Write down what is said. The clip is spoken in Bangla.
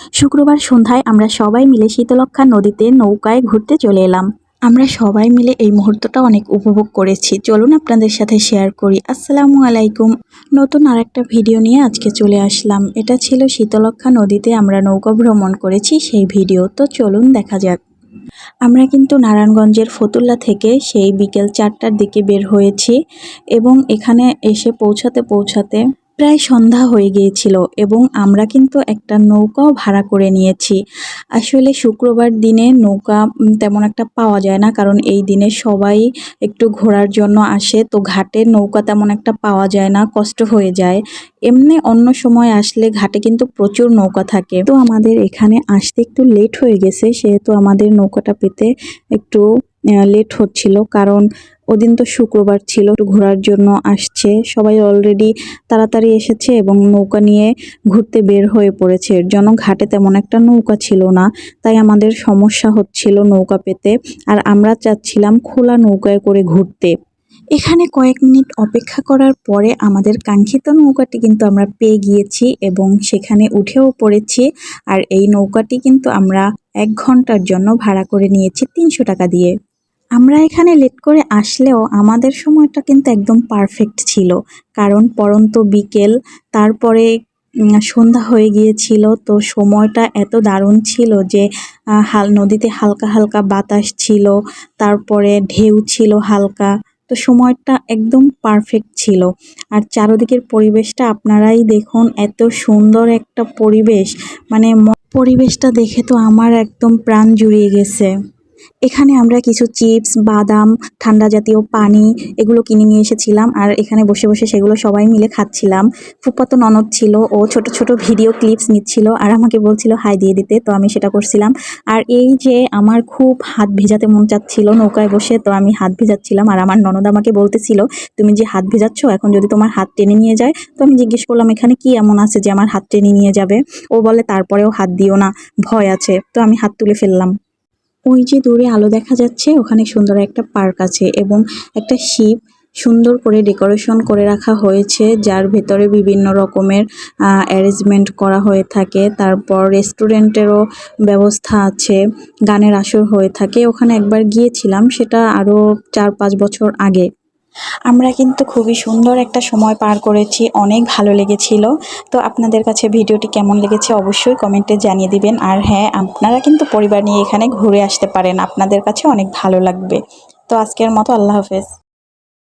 শুক্রবার সন্ধ্যায় আমরা সবাই মিলে শীতলক্ষ্যা নদীতে নৌকায় ঘুরতে চলে এলাম। আমরা সবাই মিলে এই মুহূর্তটা অনেক উপভোগ করেছি। চলুন আপনাদের সাথে শেয়ার করি। আসসালামু আলাইকুম। নতুন আরেকটা ভিডিও নিয়ে আজকে চলে আসলাম। এটা ছিল শীতলক্ষ্যা নদীতে আমরা নৌকা ভ্রমণ করেছি সেই ভিডিও। তো চলুন দেখা যাক। আমরা কিন্তু নারায়ণগঞ্জের ফতুল্লা থেকে সেই বিকেল 4টার দিকে বের হয়েছি এবং এখানে এসে পৌঁছাতে প্রায় সন্ধ্যা হয়ে গিয়েছিল এবং আমরা কিন্তু একটা নৌকাও ভাড়া করে নিয়েছি। আসলে শুক্রবার দিনে নৌকা তেমন একটা পাওয়া যায় না, কারণ এই দিনে সবাই একটু ঘোরার জন্য আসে, তো ঘাটে নৌকা তেমন একটা পাওয়া যায় না, কষ্ট হয়ে যায়। এমনি অন্য সময় আসলে ঘাটে কিন্তু প্রচুর নৌকা থাকে। তো আমাদের এখানে আসতে একটু লেট হয়ে গেছে, সেহেতু আমাদের নৌকাটা পেতে একটু লেট হচ্ছিল, কারণ ওদিন তো শুক্রবার ছিল, একটু ঘোরার জন্য আসছে সবাই, অলরেডি তাড়াতাড়ি এসেছে এবং নৌকা নিয়ে ঘুরতে বের হয়ে পড়েছে। এর জন্য ঘাটে তেমন একটা নৌকা ছিল না, তাই আমাদের সমস্যা হচ্ছিল নৌকা পেতে। আর আমরা চাচ্ছিলাম খোলা নৌকায় করে ঘুরতে। এখানে কয়েক মিনিট অপেক্ষা করার পরে আমাদের কাঙ্ক্ষিত নৌকাটি কিন্তু আমরা পেয়ে গিয়েছি এবং সেখানে উঠেও পড়েছি। আর এই নৌকাটি কিন্তু আমরা 1 ঘন্টার জন্য ভাড়া করে নিয়েছি 300 টাকা দিয়ে। আমরা এখানে লেট করে আসলেও আমাদের সময়টা কিন্তু একদম পারফেক্ট ছিল, কারণ পড়ন্ত বিকেল, তারপরে সন্ধ্যা হয়ে গিয়েছিল। তো সময়টা এত দারুণ ছিল যে নদীতে হালকা হালকা বাতাস ছিল, তারপরে ঢেউ ছিল হালকা। তো সময়টা একদম পারফেক্ট ছিল। আর চারদিকের পরিবেশটা আপনারাই দেখুন, এত সুন্দর একটা পরিবেশ, মানে পরিবেশটা দেখে তো আমার একদম প্রাণ জুড়িয়ে গেছে। এখানে আমরা কিছু চিপস, বাদাম, ঠান্ডা জাতীয় পানি এগুলো কিনে নিয়ে এসেছিলাম আর এখানে বসে বসে সেগুলো সবাই মিলে খাচ্ছিলাম। ফুফাতো ননদ ছিল, ও ছোট ছোট ভিডিও ক্লিপস নিচ্ছিল আর আমাকে বলছিল হাই দিয়ে দিতে, তো আমি সেটা করছিলাম। আর এই যে আমার খুব হাত ভেজাতে মন চাচ্ছিল নৌকায় বসে, তো আমি হাত ভেজাচ্ছিলাম আর আমার ননদ আমাকে বলতেছিল তুমি যে হাত ভেজাচ্ছ, এখন যদি তোমার হাত টেনে নিয়ে যায়। তো আমি জিজ্ঞেস করলাম এখানে কি এমন আছে যে আমার হাত টেনে নিয়ে যাবে। ও বলে তারপরেও হাত দিও না, ভয় আছে। তো আমি হাত তুলে ফেললাম। ওই যে দূরে আলো দেখা যাচ্ছে, ওখানে সুন্দর একটা পার্ক আছে এবং একটা শিপ সুন্দর করে ডেকোরেশন করে রাখা হয়েছে, যার ভেতরে বিভিন্ন রকমের অ্যারেঞ্জমেন্ট করা হয়ে থাকে। তারপর রেস্টুরেন্টেরও ব্যবস্থা আছে, গানের আসর হয়ে থাকে। ওখানে একবার গিয়েছিলাম, সেটা আরও 4-5 বছর আগে। আমরা কিন্তু খুবই সুন্দর একটা সময় পার করেছি, অনেক ভালো লেগেছিল। তো আপনাদের কাছে ভিডিওটি কেমন লেগেছে অবশ্যই কমেন্টে জানিয়ে দিবেন। আর হ্যাঁ, আপনারা কিন্তু পরিবার নিয়ে এখানে ঘুরে আসতে পারেন, আপনাদের কাছে অনেক ভালো লাগবে। তো আজকের মতো আল্লাহ হাফেজ।